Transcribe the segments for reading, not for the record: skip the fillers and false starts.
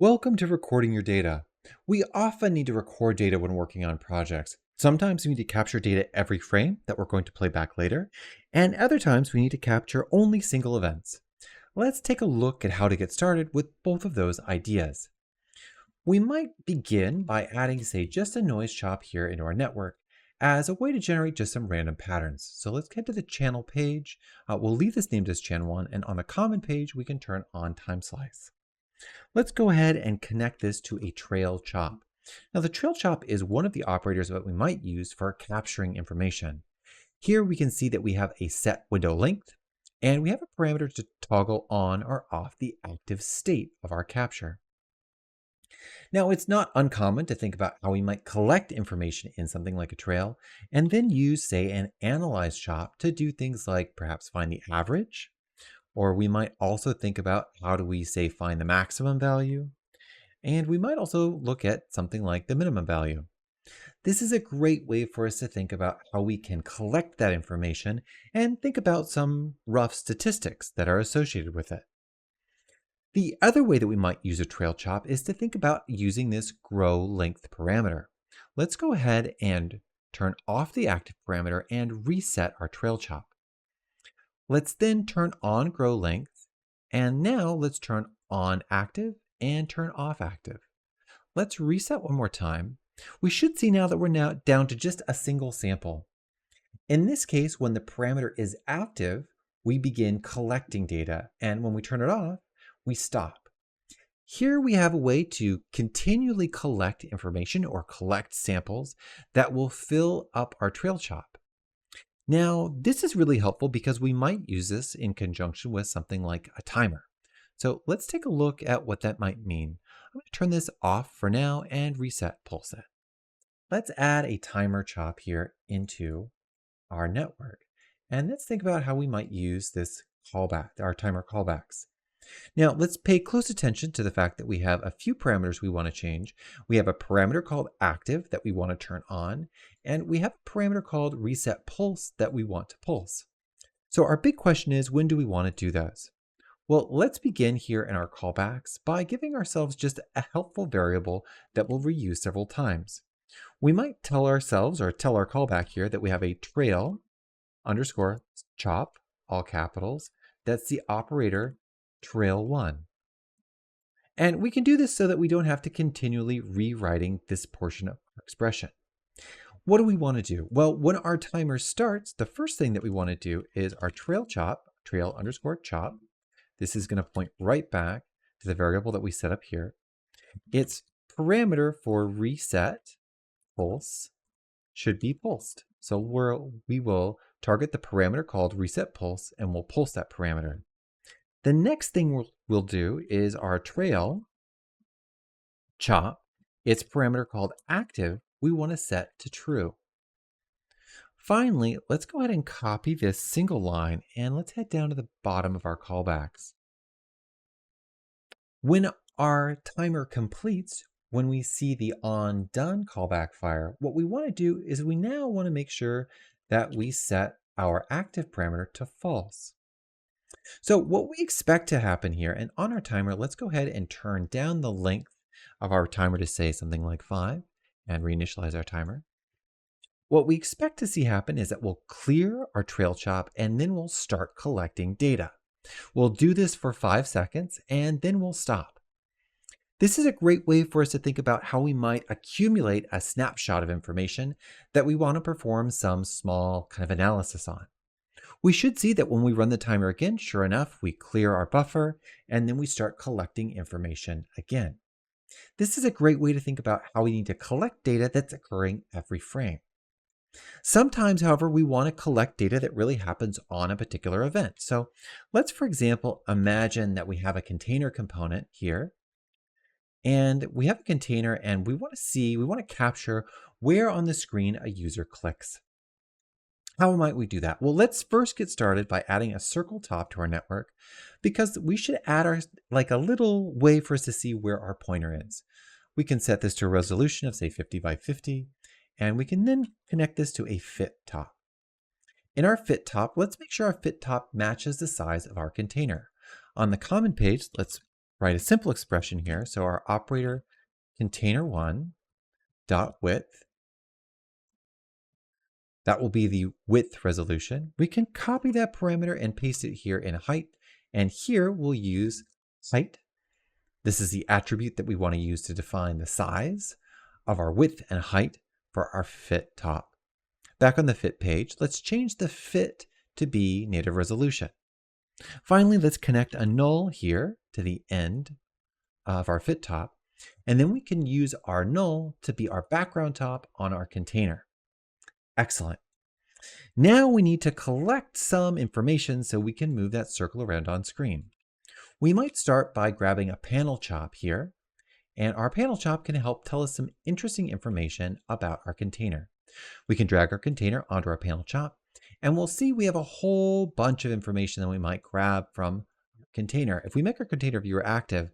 Welcome to Recording Your Data. We often need to record data when working on projects. Sometimes we need to capture data every frame that we're going to play back later, and other times we need to capture only single events. Let's take a look at how to get started with both of those ideas. We might begin by adding, say, just a noise chop here into our network as a way to generate just some random patterns. So let's get to the channel page. We'll leave this named as Channel 1, and on the common page, we can turn on time slice. Let's go ahead and connect this to a trail chop. Now the trail chop is one of the operators that we might use for capturing information. Here we can see that we have a set window length, and we have a parameter to toggle on or off the active state of our capture. Now it's not uncommon to think about how we might collect information in something like a trail, and then use, say, an analyze chop to do things like perhaps find the average, or we might also think about how do we, say, find the maximum value. And we might also look at something like the minimum value. This is a great way for us to think about how we can collect that information and think about some rough statistics that are associated with it. The other way that we might use a trail chop is to think about using this grow length parameter. Let's go ahead and turn off the active parameter and reset our trail chop. Let's then turn on grow length, and now let's turn on active and turn off active. Let's reset one more time. We should see now that we're now down to just a single sample. In this case, when the parameter is active, we begin collecting data, and when we turn it off, we stop. Here we have a way to continually collect information or collect samples that will fill up our trail chop. Now, this is really helpful because we might use this in conjunction with something like a timer. So let's take a look at what that might mean. I'm going to turn this off for now and reset pulse it. Let's add a timer chop here into our network. And let's think about how we might use this callback, our timer callbacks. Now, let's pay close attention to the fact that we have a few parameters we want to change. We have a parameter called active that we want to turn on, and we have a parameter called reset pulse that we want to pulse. So our big question is, when do we want to do those? Well, let's begin here in our callbacks by giving ourselves just a helpful variable that we'll reuse several times. We might tell ourselves or tell our callback here that we have a trail underscore chop, all capitals. That's the operator trail1. And we can do this so that we don't have to continually rewriting this portion of our expression. What do we want to do? Well, when our timer starts, the first thing that we want to do is our trail chop, trail underscore chop. This is going to point right back to the variable that we set up here. Its parameter for reset pulse should be pulsed. So we will target the parameter called reset pulse, and we'll pulse that parameter. The next thing we'll do is our trail chop, its parameter called active, we want to set to true. Finally, let's go ahead and copy this single line and let's head down to the bottom of our callbacks. When our timer completes, when we see the on done callback fire, what we want to do is we now want to make sure that we set our active parameter to false. So what we expect to happen here, and on our timer, let's go ahead and turn down the length of our timer to say something like 5 and reinitialize our timer. What we expect to see happen is that we'll clear our trail chop and then we'll start collecting data. We'll do this for 5 seconds and then we'll stop. This is a great way for us to think about how we might accumulate a snapshot of information that we want to perform some small kind of analysis on. We should see that when we run the timer again, sure enough, we clear our buffer and then we start collecting information again. This is a great way to think about how we need to collect data that's occurring every frame. Sometimes, however, we want to collect data that really happens on a particular event. So let's, for example, imagine that we have a container component here. And we have a container and we want to capture where on the screen a user clicks. How might we do that? Well, let's first get started by adding a circle top to our network because we should add a little way for us to see where our pointer is. We can set this to a resolution of say 50 by 50, and we can then connect this to a fit top. In our fit top, let's make sure our fit top matches the size of our container. On the common page, let's write a simple expression here. So our operator container1 dot width, that will be the width resolution. We can copy that parameter and paste it here in height. And here we'll use height. This is the attribute that we want to use to define the size of our width and height for our fit top. Back on the fit page, let's change the fit to be native resolution. Finally, let's connect a null here to the end of our fit top, and then we can use our null to be our background top on our container. Excellent. Now we need to collect some information so we can move that circle around on screen. We might start by grabbing a panel chop here, and our panel chop can help tell us some interesting information about our container. We can drag our container onto our panel chop, and we'll see we have a whole bunch of information that we might grab from our container. If we make our container viewer active,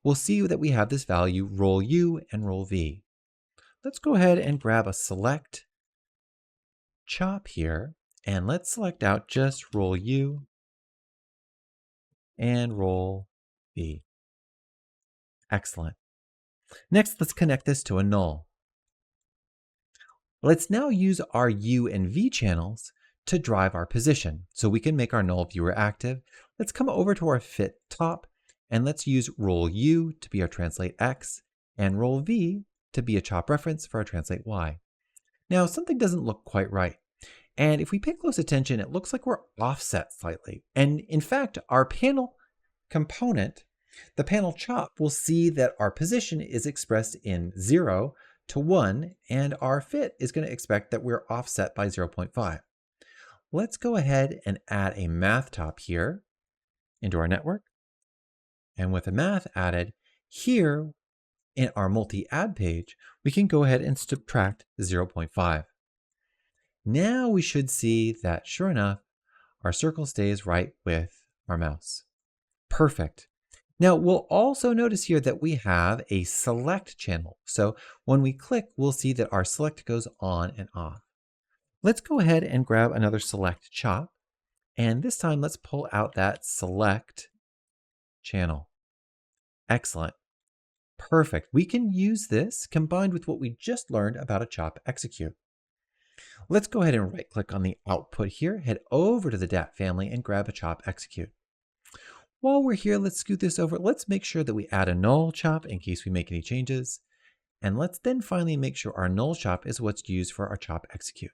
we'll see that we have this value role U and role V. Let's go ahead and grab a select chop here, and let's select out just role U and role V. Excellent. Next, let's connect this to a null. Let's now use our U and V channels to drive our position so we can make our null viewer active. Let's come over to our fit top, and let's use role U to be our translate X and role V to be a chop reference for our translate Y. Now, something doesn't look quite right. And if we pay close attention, it looks like we're offset slightly. And in fact, our panel component, the panel chop, will see that our position is expressed in 0 to 1, and our fit is going to expect that we're offset by 0.5. Let's go ahead and add a math top here into our network. And with the math added, here in our multi-add page, we can go ahead and subtract 0.5. Now we should see that, sure enough, our circle stays right with our mouse. Perfect. Now we'll also notice here that we have a select channel. So when we click, we'll see that our select goes on and off. Let's go ahead and grab another select chop. And this time let's pull out that select channel. Excellent. Perfect. We can use this combined with what we just learned about a chop execute. Let's go ahead and right click on the output here, head over to the DAT family and grab a chop execute. While we're here, let's scoot this over. Let's make sure that we add a null chop in case we make any changes. And let's then finally make sure our null chop is what's used for our chop execute.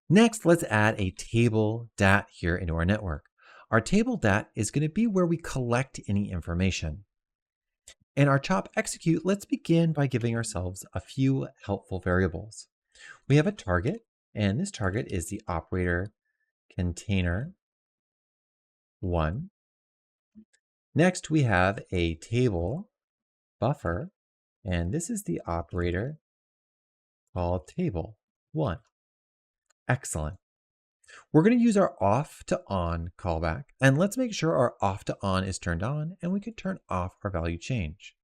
Next, let's add a table DAT here into our network. Our table DAT is going to be where we collect any information. In our chop execute, let's begin by giving ourselves a few helpful variables. We have a target, and this target is the operator container 1. Next, we have a table buffer, and this is the operator called table 1. Excellent. We're going to use our off to on callback, and let's make sure our off to on is turned on, and we can turn off our value change.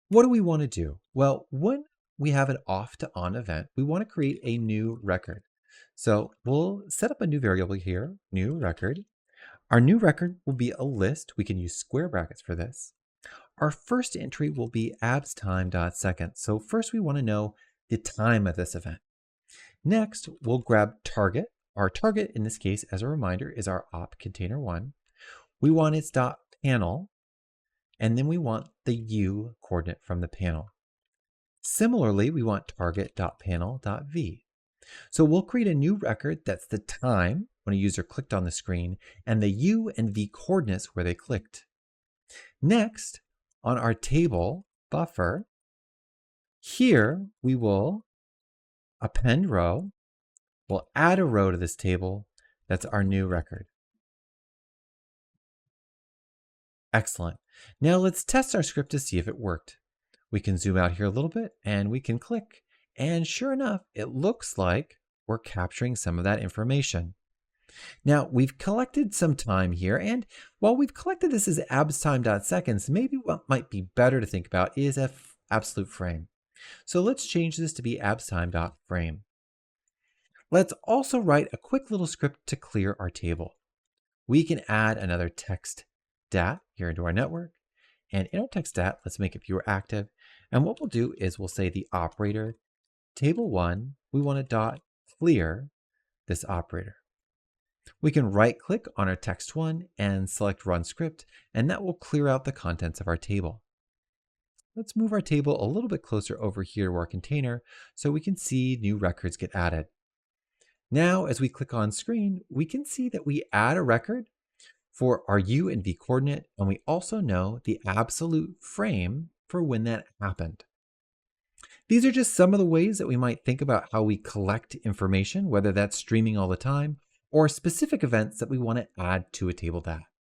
What do we want to do? Well, when we have an off to on event, we want to create a new record. So we'll set up a new variable here, new record. Our new record will be a list. We can use square brackets for this. Our first entry will be abstime.second. So first we want to know the time of this event. Next, we'll grab target. Our target in this case, as a reminder, is our op container 1. We want its dot panel, and then we want the U coordinate from the panel. Similarly, we want target.panel.v. So we'll create a new record that's the time when a user clicked on the screen and the U and V coordinates where they clicked. Next, on our table buffer, here we will append row. We'll add a row to this table. That's our new record. Excellent. Now let's test our script to see if it worked. We can zoom out here a little bit and we can click. And sure enough, it looks like we're capturing some of that information. Now we've collected some time here, and while we've collected this as abstime.seconds, maybe what might be better to think about is an absolute frame. So let's change this to be abstime.frame. Let's also write a quick little script to clear our table. We can add another text dat here into our network. And in our text dat, let's make it viewer active. And what we'll do is we'll say the operator table1, we want to dot clear this operator. We can right click on our text1 and select run script, and that will clear out the contents of our table. Let's move our table a little bit closer over here to our container so we can see new records get added. Now, as we click on screen, we can see that we add a record for our U and V coordinate, and we also know the absolute frame for when that happened. These are just some of the ways that we might think about how we collect information, whether that's streaming all the time or specific events that we want to add to a table data.